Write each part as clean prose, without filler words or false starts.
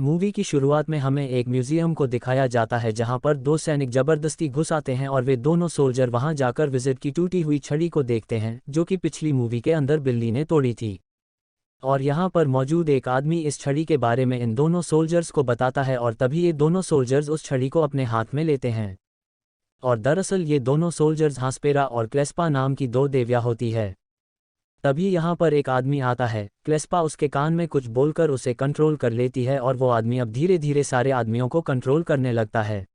Movie की शुरुआत में हमें एक म्यूजियम को दिखाया जाता है जहां पर दो सैनिक जबरदस्ती घुस आते हैं और वे दोनों सोल्जर वहां जाकर विजिट की टूटी हुई छड़ी को देखते हैं जो कि पिछली मूवी के अंदर बिल्ली ने तोड़ी थी। और यहां पर मौजूद एक आदमी इस छड़ी के बारे में इन दोनों सोल्जर्स को बताता है और तभी ये दोनों सोल्जर्स उस छड़ी को अपने हाथ में लेते हैं। और दरअसल ये दोनों सोल्जर्स हास्पेरा और क्लेस्पा नाम की दो देविया होती है। तभी यहाँ पर एक आदमी आता है, क्लेस्पा उसके कान में कुछ बोलकर उसे कंट्रोल कर लेती है और वो आदमी अब धीरे धीरे सारे आदमियों को कंट्रोल करने लगता है।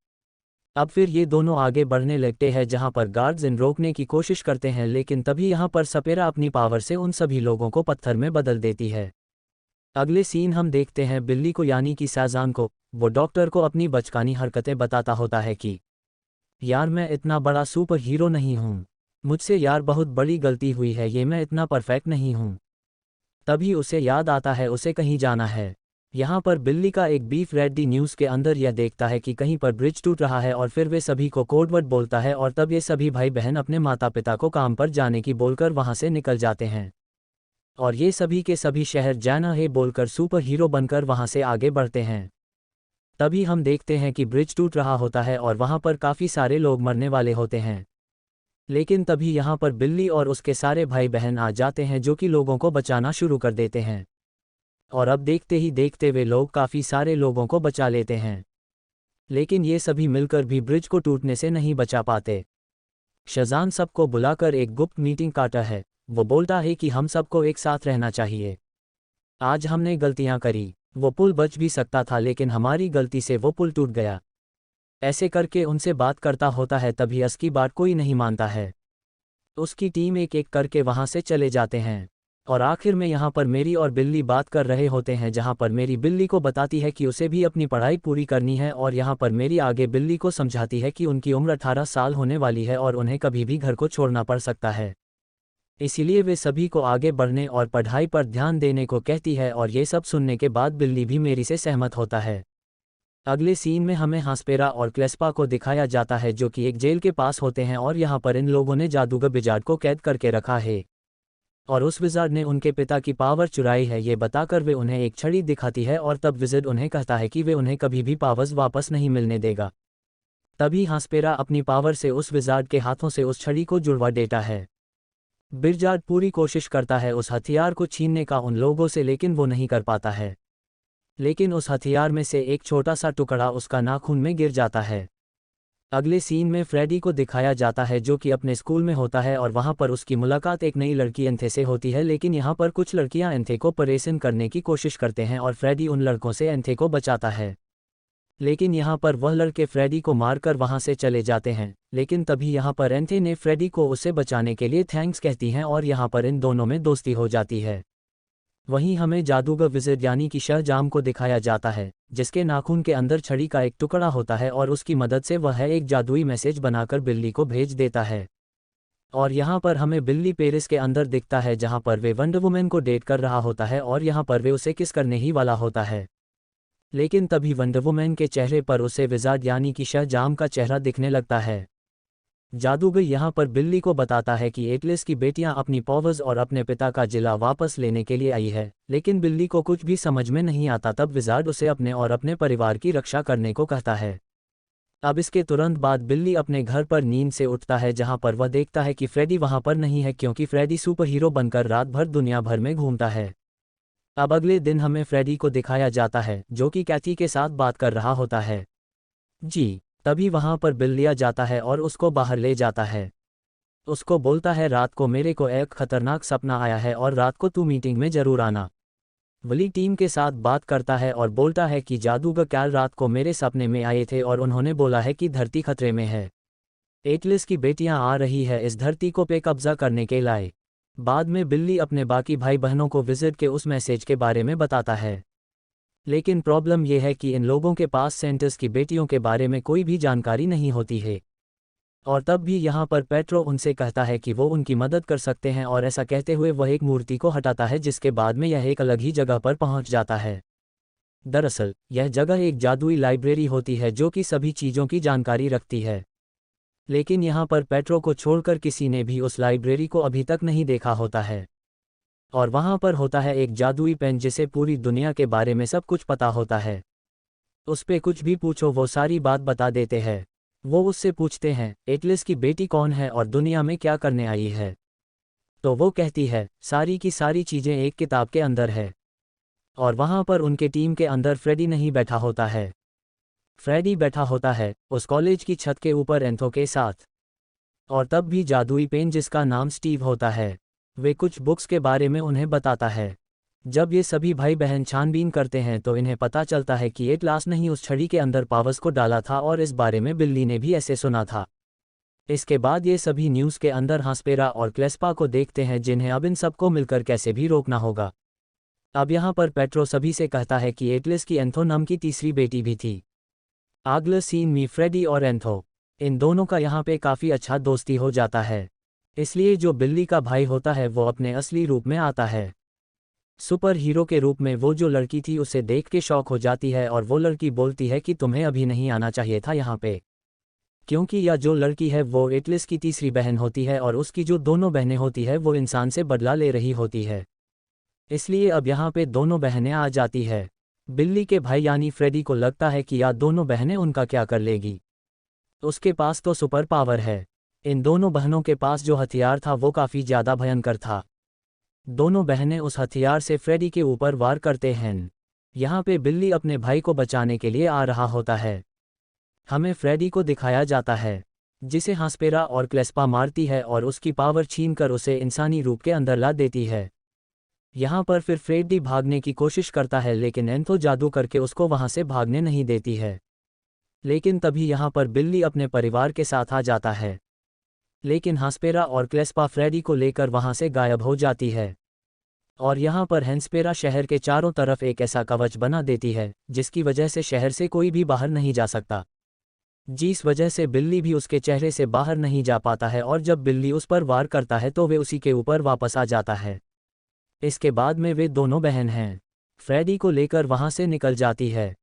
अब फिर ये दोनों आगे बढ़ने लगते हैं जहाँ पर गार्ड्स इन रोकने की कोशिश करते हैं, लेकिन तभी यहाँ पर सपेरा अपनी पावर से उन सभी लोगों को पत्थर में बदल देती है। अगले सीन हम देखते हैं बिल्ली को यानी कि साजान को। वो डॉक्टर को अपनी बचकानी हरकतें बताता होता है कि यार मैं इतना बड़ा सुपर हीरो नहीं हूँ, मुझसे यार बहुत बड़ी गलती हुई है, ये मैं इतना परफेक्ट नहीं हूँ। तभी उसे याद आता है उसे कहीं जाना है। यहाँ पर बिल्ली का एक बीफ रेड्डी न्यूज़ के अंदर यह देखता है कि कहीं पर ब्रिज टूट रहा है और फिर वे सभी को कोडवर्ड बोलता है और तब ये सभी भाई बहन अपने माता पिता को काम पर जाने की बोलकर वहाँ से निकल जाते हैं। और ये सभी के सभी शहर जाना है बोलकर सुपर हीरो बनकर वहाँ से आगे बढ़ते हैं। तभी हम देखते हैं कि ब्रिज टूट रहा होता है और वहाँ पर काफ़ी सारे लोग मरने वाले होते हैं। लेकिन तभी यहाँ पर बिल्ली और उसके सारे भाई बहन आ जाते हैं जो कि लोगों को बचाना शुरू कर देते हैं। और अब देखते ही देखते वे लोग काफ़ी सारे लोगों को बचा लेते हैं। लेकिन ये सभी मिलकर भी ब्रिज को टूटने से नहीं बचा पाते। शजान सबको बुलाकर एक गुप्त मीटिंग काटा है। वो बोलता है कि हम सबको एक साथ रहना चाहिए। आज हमने गलतियां करी, वो पुल बच भी सकता था लेकिन हमारी गलती से वो पुल टूट गया। ऐसे करके उनसे बात करता होता है, तभी उसकी बात कोई नहीं मानता है। उसकी टीम एक एक करके वहां से चले जाते हैं। और आखिर में यहाँ पर मेरी और बिल्ली बात कर रहे होते हैं जहाँ पर मेरी बिल्ली को बताती है कि उसे भी अपनी पढ़ाई पूरी करनी है और यहाँ पर मेरी आगे बिल्ली को समझाती है कि उनकी उम्र 18 साल होने वाली है और उन्हें कभी भी घर को छोड़ना पड़ सकता है। इसीलिए वे सभी को आगे बढ़ने और पढ़ाई पर ध्यान देने को कहती है और ये सब सुनने के बाद बिल्ली भी मेरी से सहमत होता है। अगले सीन में हमें हास्पेरा और क्लेस्पा को दिखाया जाता है जो कि एक जेल के पास होते हैं और यहाँ पर इन लोगों ने जादूगर विजार्ड को कैद करके रखा है। और उस विजार्ड ने उनके पिता की पावर चुराई है ये बताकर वे उन्हें एक छड़ी दिखाती है और तब विजार्ड उन्हें कहता है कि वे उन्हें कभी भी पावर्स वापस नहीं मिलने देगा। तभी हास्पेरा अपनी पावर से उस विजार्ड के हाथों से उस छड़ी को जुड़वा देता है। विजार्ड पूरी कोशिश करता है उस हथियार को छीनने का उन लोगों से, लेकिन वो नहीं कर पाता है। लेकिन उस हथियार में से एक छोटा सा टुकड़ा उसका नाखून में गिर जाता है। अगले सीन में फ्रेडी को दिखाया जाता है जो कि अपने स्कूल में होता है और वहां पर उसकी मुलाकात एक नई लड़की एंथे से होती है। लेकिन यहां पर कुछ लड़कियां एंथे को परेशान करने की कोशिश करते हैं और फ्रेडी उन लड़कों से एंथे को बचाता है। लेकिन यहां पर वह लड़के फ्रेडी को मारकर वहां से चले जाते हैं। लेकिन तभी यहां पर एंथे ने फ्रेडी को उसे बचाने के लिए थैंक्स कहती हैं और यहां पर इन दोनों में दोस्ती हो जाती है। वहीं हमें जादूगर विज़ार्ड यानी कि शहजाम को दिखाया जाता है जिसके नाखून के अंदर छड़ी का एक टुकड़ा होता है और उसकी मदद से वह एक जादुई मैसेज बनाकर बिल्ली को भेज देता है। और यहाँ पर हमें बिल्ली पेरिस के अंदर दिखता है जहाँ पर वे वंडर वुमन को डेट कर रहा होता है और यहाँ पर वे उसे किस करने ही वाला होता है। लेकिन तभी वंडर वुमन के चेहरे पर उसे विज़ार्ड यानी कि शहजाम का चेहरा दिखने लगता है। जादूगर यहाँ पर बिल्ली को बताता है कि एटलस की बेटियां अपनी पावर्स और अपने पिता का जिला वापस लेने के लिए आई है, लेकिन बिल्ली को कुछ भी समझ में नहीं आता। तब विज़ार्ड उसे अपने और अपने परिवार की रक्षा करने को कहता है। अब इसके तुरंत बाद बिल्ली अपने घर पर नींद से उठता है जहां पर वह देखता है कि फ्रेडी वहां पर नहीं है क्योंकि फ्रेडी सुपर हीरो बनकर रात भर दुनिया भर में घूमता है। अब अगले दिन हमें फ्रेडी को दिखाया जाता है जो कि कैथी के साथ बात कर रहा होता है। तभी वहां पर बिल लिया जाता है और उसको बाहर ले जाता है। उसको बोलता है रात को मेरे को एक खतरनाक सपना आया है और रात को तू मीटिंग में जरूर आना। वली टीम के साथ बात करता है और बोलता है कि जादूगर कैल रात को मेरे सपने में आए थे और उन्होंने बोला है कि धरती खतरे में है। एटलस की बेटियां आ रही है इस धरती को पे कब्जा करने के लिए। बाद में बिल्ली अपने बाकी भाई बहनों को विज़ार्ड के उस मैसेज के बारे में बताता है। लेकिन प्रॉब्लम यह है कि इन लोगों के पास सेंटर्स की बेटियों के बारे में कोई भी जानकारी नहीं होती है। और तब भी यहाँ पर पेट्रो उनसे कहता है कि वो उनकी मदद कर सकते हैं और ऐसा कहते हुए वह एक मूर्ति को हटाता है जिसके बाद में यह एक अलग ही जगह पर पहुँच जाता है। दरअसल यह जगह एक जादुई लाइब्रेरी होती है जो कि सभी चीज़ों की जानकारी रखती है। लेकिन यहाँ पर पेट्रो को छोड़कर किसी ने भी उस लाइब्रेरी को अभी तक नहीं देखा होता है। और वहाँ पर होता है एक जादुई पेन जिसे पूरी दुनिया के बारे में सब कुछ पता होता है। उस पे कुछ भी पूछो वो सारी बात बता देते हैं। वो उससे पूछते हैं एटलस की बेटी कौन है और दुनिया में क्या करने आई है। तो वो कहती है सारी की सारी चीज़ें एक किताब के अंदर है। और वहाँ पर उनके टीम के अंदर फ्रेडी नहीं बैठा होता है। फ्रेडी बैठा होता है उस कॉलेज की छत के ऊपर एंथो के साथ। और तब भी जादुई पेन जिसका नाम स्टीव होता है वे कुछ बुक्स के बारे में उन्हें बताता है। जब ये सभी भाई बहन छानबीन करते हैं तो इन्हें पता चलता है कि एटलास ने ही उस छड़ी के अंदर पावर्स को डाला था और इस बारे में बिल्ली ने भी ऐसे सुना था। इसके बाद ये सभी न्यूज़ के अंदर हास्पेरा और क्लेस्पा को देखते हैं जिन्हें अब इन सबको मिलकर कैसे भी रोकना होगा। अब यहाँ पर पेट्रो सभी से कहता है कि एटलस की एंथो नाम की तीसरी बेटी भी थी। अगले सीन में फ्रेडी और एंथो इन दोनों का यहाँ पे काफ़ी अच्छा दोस्ती हो जाता है। इसलिए जो बिल्ली का भाई होता है वो अपने असली रूप में आता है। सुपर हीरो के रूप में वो जो लड़की थी उसे देख के शॉक हो जाती है और वो लड़की बोलती है कि तुम्हें अभी नहीं आना चाहिए था यहाँ पे, क्योंकि यह जो लड़की है वो एटलस की तीसरी बहन होती है और उसकी जो दोनों बहनें होती है वो इंसान से बदला ले रही होती है। इसलिए अब यहाँ पे दोनों बहनें आ जाती है। बिल्ली के भाई यानी फ्रेडी को लगता है कि यह दोनों बहनें उनका क्या कर लेगी। उसके पास तो सुपर पावर है। इन दोनों बहनों के पास जो हथियार था वो काफ़ी ज़्यादा भयंकर था। दोनों बहनें उस हथियार से फ्रेडी के ऊपर वार करते हैं। यहाँ पे बिल्ली अपने भाई को बचाने के लिए आ रहा होता है। हमें फ्रेडी को दिखाया जाता है जिसे हास्पेरा और क्लेस्पा मारती है और उसकी पावर छीनकर उसे इंसानी रूप के अंदर ला देती है। यहाँ पर फिर फ्रेडी भागने की कोशिश करता है लेकिन एंथो जादू करके उसको वहाँ से भागने नहीं देती है। लेकिन तभी यहाँ पर बिल्ली अपने परिवार के साथ आ जाता है। लेकिन हास्पेरा और क्लेस्पा फ्रेडी को लेकर वहाँ से गायब हो जाती है। और यहाँ पर हेंस्पेरा शहर के चारों तरफ एक ऐसा कवच बना देती है जिसकी वजह से शहर से कोई भी बाहर नहीं जा सकता, जिस वजह से बिल्ली भी उसके चेहरे से बाहर नहीं जा पाता है और जब बिल्ली उस पर वार करता है तो वे उसी के ऊपर वापस आ जाता है। इसके बाद में वे दोनों बहन हैं फ्रेडी को लेकर वहाँ से निकल जाती है।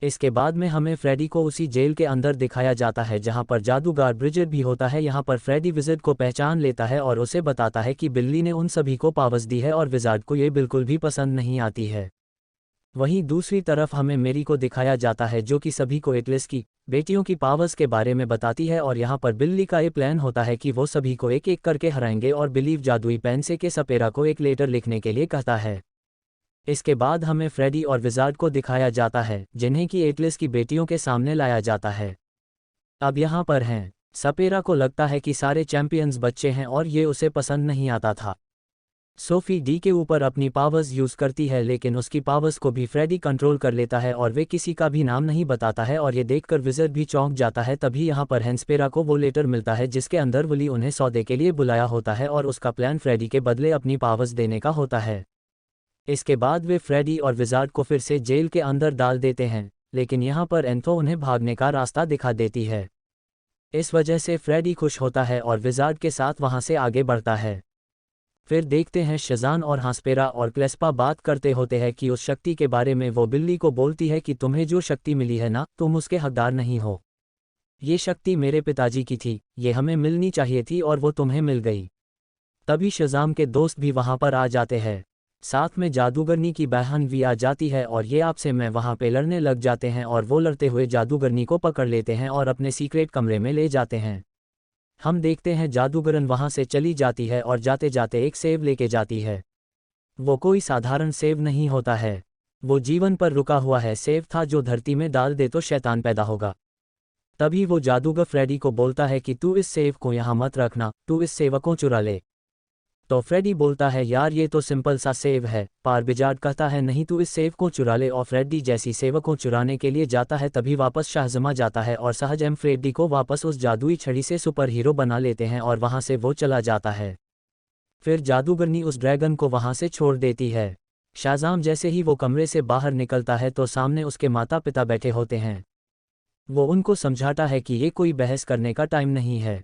इसके बाद में हमें फ्रेडी को उसी जेल के अंदर दिखाया जाता है जहाँ पर जादूगर ब्रिजेट भी होता है। यहाँ पर फ्रेडी विज़ार्ड को पहचान लेता है और उसे बताता है कि बिल्ली ने उन सभी को पावर्स दी है और विज़ार्ड को ये बिल्कुल भी पसंद नहीं आती है। वहीं दूसरी तरफ हमें मेरी को दिखाया जाता है जो कि सभी को एटलस की बेटियों की पावर्स के बारे में बताती है और यहाँ पर बिल्ली का ये प्लान होता है कि वो सभी को एक एक करके हराएंगे और बिलीव जादुई पेन से के सपेरा को एक लेटर लिखने के लिए कहता है। इसके बाद हमें फ्रेडी और विज़ार्ड को दिखाया जाता है जिन्हें कि एटलस की बेटियों के सामने लाया जाता है। अब यहाँ पर हैं सपेरा को लगता है कि सारे चैंपियंस बच्चे हैं और ये उसे पसंद नहीं आता था। सोफी डी के ऊपर अपनी पावर्स यूज़ करती है लेकिन उसकी पावर्स को भी फ्रेडी कंट्रोल कर लेता है और वे किसी का भी नाम नहीं बताता है और ये देखकर विज़ार्ड भी चौंक जाता है। तभी यहाँ पर हेंस्पेरा को वो लेटर मिलता है जिसके अंदर वली उन्हें सौदे के लिए बुलाया होता है और उसका प्लान फ्रेडी के बदले अपनी पावर्स देने का होता है। इसके बाद वे फ्रेडी और विज़ार्ड को फिर से जेल के अंदर डाल देते हैं लेकिन यहाँ पर एंथो उन्हें भागने का रास्ता दिखा देती है। इस वजह से फ्रेडी खुश होता है और विज़ार्ड के साथ वहाँ से आगे बढ़ता है। फिर देखते हैं शज़ान और हास्पेरा और क्लेस्पा बात करते होते हैं कि उस शक्ति के बारे में। वो बिल्ली को बोलती है कि तुम्हें जो शक्ति मिली है ना तुम उसके हकदार नहीं हो। ये शक्ति मेरे पिताजी की थी, ये हमें मिलनी चाहिए थी और वो तुम्हें मिल गई। तभी शज़ाम के दोस्त भी वहाँ पर आ जाते हैं, साथ में जादूगरनी की बहन भी आ जाती है और ये आपसे मैं वहाँ पे लड़ने लग जाते हैं और वो लड़ते हुए जादूगरनी को पकड़ लेते हैं और अपने सीक्रेट कमरे में ले जाते हैं। हम देखते हैं जादूगरन वहाँ से चली जाती है और जाते जाते एक सेब लेके जाती है। वो कोई साधारण सेब नहीं होता है, वो जीवन पर रुका हुआ है सेब था जो धरती में डाल दे तो शैतान पैदा होगा। तभी वो जादूगर फ्रेडी को बोलता है कि तू इस सेब को यहाँ मत रखना, तू इस सेब को चुरा ले। तो फ्रेडी बोलता है यार ये तो सिंपल सा सेब है, पर विज़ार्ड कहता है नहीं तू इस सेब को चुरा ले और फ्रेडी जैसी सेब को चुराने के लिए जाता है तभी वापस शाहजमा जाता है और सहज एम फ्रेडी को वापस उस जादुई छड़ी से सुपर हीरो बना लेते हैं और वहाँ से वो चला जाता है। फिर जादूगरनी उस ड्रैगन को वहाँ से छोड़ देती है। शाहजाम जैसे ही वो कमरे से बाहर निकलता है तो सामने उसके माता पिता बैठे होते हैं। वो उनको समझाता है कि ये कोई बहस करने का टाइम नहीं है।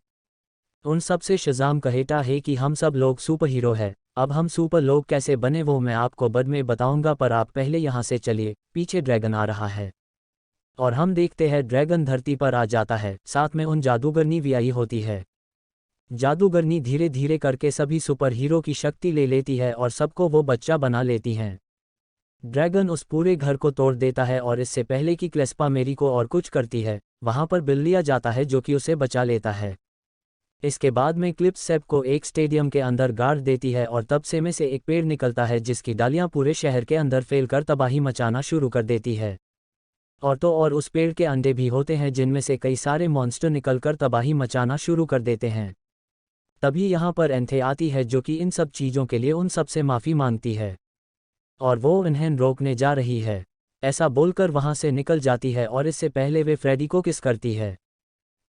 उन सब से शज़ाम कहता है कि हम सब लोग सुपर हीरो हैं, अब हम सुपर लोग कैसे बने वो मैं आपको बाद में बताऊंगा, पर आप पहले यहाँ से चलिए, पीछे ड्रैगन आ रहा है। और हम देखते हैं ड्रैगन धरती पर आ जाता है, साथ में उन जादूगरनी भी आई होती है। जादूगरनी धीरे धीरे करके सभी सुपर हीरो की शक्ति ले लेती है और सबको वो बच्चा बना लेती हैं। ड्रैगन उस पूरे घर को तोड़ देता है और इससे पहले कि क्लेस्पा मेरी को और कुछ करती है, वहां पर बिल्ली आ जाता है जो कि उसे बचा लेता है। इसके बाद में क्लिप्स सेप को एक स्टेडियम के अंदर गाड़ देती है और तब से में से एक पेड़ निकलता है जिसकी डालियां पूरे शहर के अंदर फैलकर तबाही मचाना शुरू कर देती है। और तो और उस पेड़ के अंडे भी होते हैं जिनमें से कई सारे मॉन्स्टर निकलकर तबाही मचाना शुरू कर देते हैं। तभी यहाँ पर एंथे आती है जो कि इन सब चीज़ों के लिए उन सब से माफ़ी मांगती है और वो इन्हें रोकने जा रही है। ऐसा बोलकर वहाँ से निकल जाती है और इससे पहले वे फ्रेडी को किस करती है।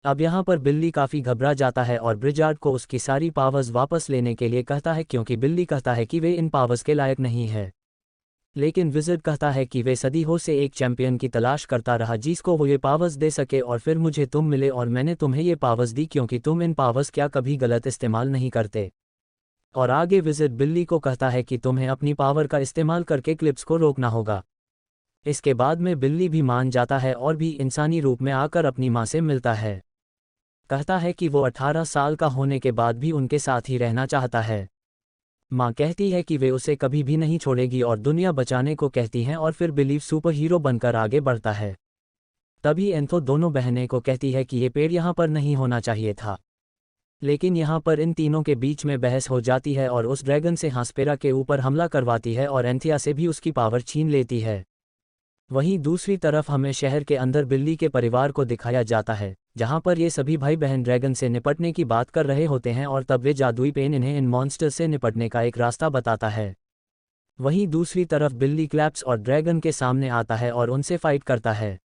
अब यहाँ पर बिल्ली काफ़ी घबरा जाता है और ब्रिजार्ड को उसकी सारी पावर्स वापस लेने के लिए कहता है क्योंकि बिल्ली कहता है कि वे इन पावर्स के लायक नहीं है। लेकिन विज़र्ड कहता है कि वे सदियों से एक चैंपियन की तलाश करता रहा जिसको वो ये पावर्स दे सके और फिर मुझे तुम मिले और मैंने तुम्हें ये पावर्स दी क्योंकि तुम इन पावर्स क्या कभी गलत इस्तेमाल नहीं करते। और आगे विज़र्ड बिल्ली को कहता है कि तुम्हें अपनी पावर का इस्तेमाल करके क्लिप्स को रोकना होगा। इसके बाद में बिल्ली भी मान जाता है और भी इंसानी रूप में आकर अपनी माँ से मिलता है। कहता है कि वो 18 साल का होने के बाद भी उनके साथ ही रहना चाहता है। माँ कहती है कि वे उसे कभी भी नहीं छोड़ेगी और दुनिया बचाने को कहती हैं और फिर बिलीव सुपर हीरो बनकर आगे बढ़ता है। तभी एंथो दोनों बहनें को कहती है कि ये पेड़ यहाँ पर नहीं होना चाहिए था। लेकिन यहाँ पर इन तीनों के बीच में बहस हो जाती है और उस ड्रैगन से हास्पेरा के ऊपर हमला करवाती है और एंथिया से भी उसकी पावर छीन लेती है। वहीं दूसरी तरफ हमें शहर के अंदर बिल्ली के परिवार को दिखाया जाता है जहां पर ये सभी भाई बहन ड्रैगन से निपटने की बात कर रहे होते हैं और तब वे जादुई पेन इन्हें इन मॉन्स्टर से निपटने का एक रास्ता बताता है। वहीं दूसरी तरफ बिल्ली क्लैप्स और ड्रैगन के सामने आता है और उनसे फाइट करता है।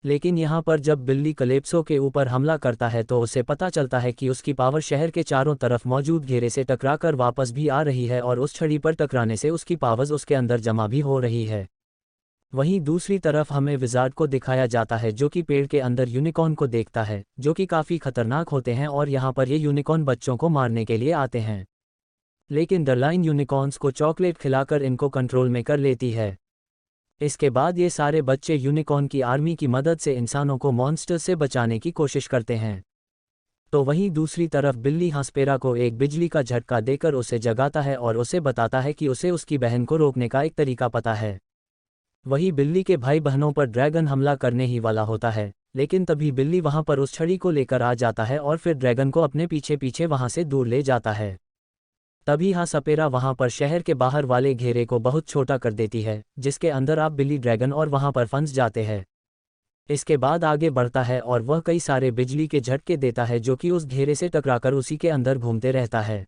लेकिन यहाँ पर जब बिल्ली कलेप्सो के ऊपर हमला करता है तो उसे पता चलता है कि उसकी पावर शहर के चारों तरफ मौजूद घेरे से टकराकर वापस भी आ रही है और उस छड़ी पर टकराने से उसकी पावर्स उसके अंदर जमा भी हो रही है। वहीं दूसरी तरफ हमें विज़ार्ड को दिखाया जाता है जो कि पेड़ के अंदर यूनिकॉर्न को देखता है जो कि काफ़ी खतरनाक होते हैं और यहाँ पर ये यूनिकॉर्न बच्चों को मारने के लिए आते हैं। लेकिन डरलाइन यूनिकॉर्न्स को चॉकलेट खिलाकर इनको कंट्रोल में कर लेती है। इसके बाद ये सारे बच्चे यूनिकॉर्न की आर्मी की मदद से इंसानों को मॉन्स्टर से बचाने की कोशिश करते हैं। तो वहीं दूसरी तरफ बिल्ली हास्पेरा को एक बिजली का झटका देकर उसे जगाता है और उसे बताता है कि उसे उसकी बहन को रोकने का एक तरीका पता है। वही बिल्ली के भाई बहनों पर ड्रैगन हमला करने ही वाला होता है, लेकिन तभी बिल्ली वहां पर उस छड़ी को लेकर आ जाता है और फिर ड्रैगन को अपने पीछे पीछे वहां से दूर ले जाता है। तभी हास्पेरा वहां पर शहर के बाहर वाले घेरे को बहुत छोटा कर देती है जिसके अंदर आप बिल्ली ड्रैगन और वहां पर फंस जाते हैं। इसके बाद आगे बढ़ता है और वह कई सारे बिजली के झटके देता है जो कि उस घेरे से टकराकर उसी के अंदर घूमते रहता है।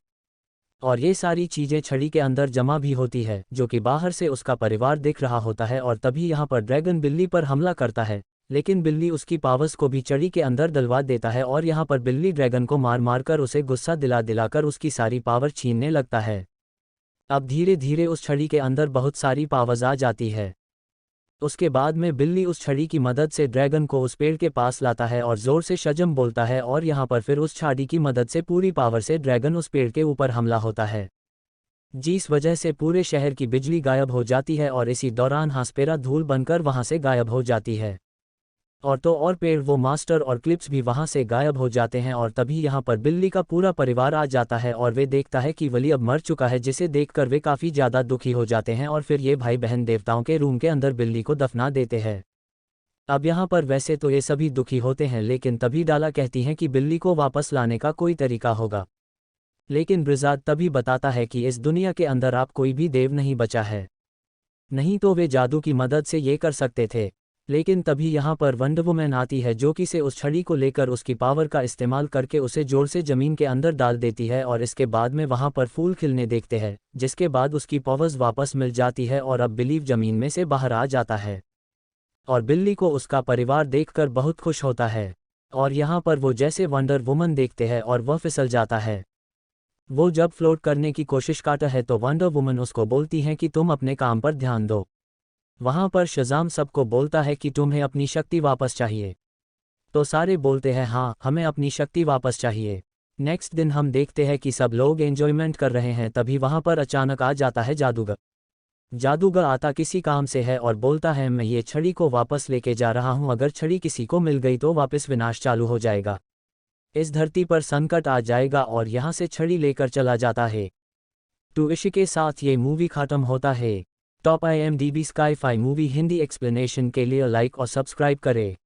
और ये सारी चीज़ें छड़ी के अंदर जमा भी होती है जो कि बाहर से उसका परिवार दिख रहा होता है। और तभी यहाँ पर ड्रैगन बिल्ली पर हमला करता है, लेकिन बिल्ली उसकी पावर्स को भी छड़ी के अंदर डलवा देता है और यहाँ पर बिल्ली ड्रैगन को मार मार कर उसे गुस्सा दिला दिलाकर उसकी सारी पावर छीनने लगता है। अब धीरे धीरे उस छड़ी के अंदर बहुत सारी पावर्स आ जाती है। उसके बाद में बिल्ली उस छड़ी की मदद से ड्रैगन को उस पेड़ के पास लाता है और ज़ोर से शजम बोलता है और यहाँ पर फिर उस छड़ी की मदद से पूरी पावर से ड्रैगन उस पेड़ के ऊपर हमला होता है, जिस वजह से पूरे शहर की बिजली गायब हो जाती है और इसी दौरान हास्पेरा धूल बनकर वहाँ से गायब हो जाती है। और तो और पेड़ वो मास्टर और क्लिप्स भी वहाँ से गायब हो जाते हैं। और तभी यहाँ पर बिल्ली का पूरा परिवार आ जाता है और वे देखता है कि वली अब मर चुका है, जिसे देखकर वे काफ़ी ज़्यादा दुखी हो जाते हैं और फिर ये भाई बहन देवताओं के रूम के अंदर बिल्ली को दफना देते हैं। अब यहाँ पर वैसे तो ये सभी दुखी होते हैं, लेकिन तभी डाला कहती हैं कि बिल्ली को वापस लाने का कोई तरीका होगा। लेकिन ब्रिजार्ड तभी बताता है कि इस दुनिया के अंदर आप कोई भी देव नहीं बचा है, नहीं तो वे जादू की मदद से ये कर सकते थे। लेकिन तभी यहाँ पर वंडर वुमन आती है जो कि से उस छड़ी को लेकर उसकी पावर का इस्तेमाल करके उसे जोर से ज़मीन के अंदर डाल देती है और इसके बाद में वहाँ पर फूल खिलने देखते हैं, जिसके बाद उसकी पावर्स वापस मिल जाती है और अब बिलीव ज़मीन में से बाहर आ जाता है। और बिल्ली को उसका परिवार देखकर बहुत खुश होता है और यहाँ पर वो जैसे वंडर वुमन देखते हैं और वह फिसल जाता है। वो जब फ्लोट करने की कोशिश करता है तो वंडर वुमन उसको बोलती हैं कि तुम अपने काम पर ध्यान दो। वहाँ पर शज़ाम सबको बोलता है कि तुम्हें अपनी शक्ति वापस चाहिए, तो सारे बोलते हैं हाँ हमें अपनी शक्ति वापस चाहिए। नेक्स्ट दिन हम देखते हैं कि सब लोग एंजॉयमेंट कर रहे हैं, तभी वहाँ पर अचानक आ जाता है जादूगर। जादूगर आता किसी काम से है और बोलता है मैं ये छड़ी को वापस लेके जा रहा हूँ, अगर छड़ी किसी को मिल गई तो वापस विनाश चालू हो जाएगा, इस धरती पर संकट आ जाएगा और यहाँ से छड़ी लेकर चला जाता है। तो इसी के साथ ये मूवी खत्म होता है। Top IMDb Sci-Fi movie Hindi explanation के लिए लाइक और सब्सक्राइब करें।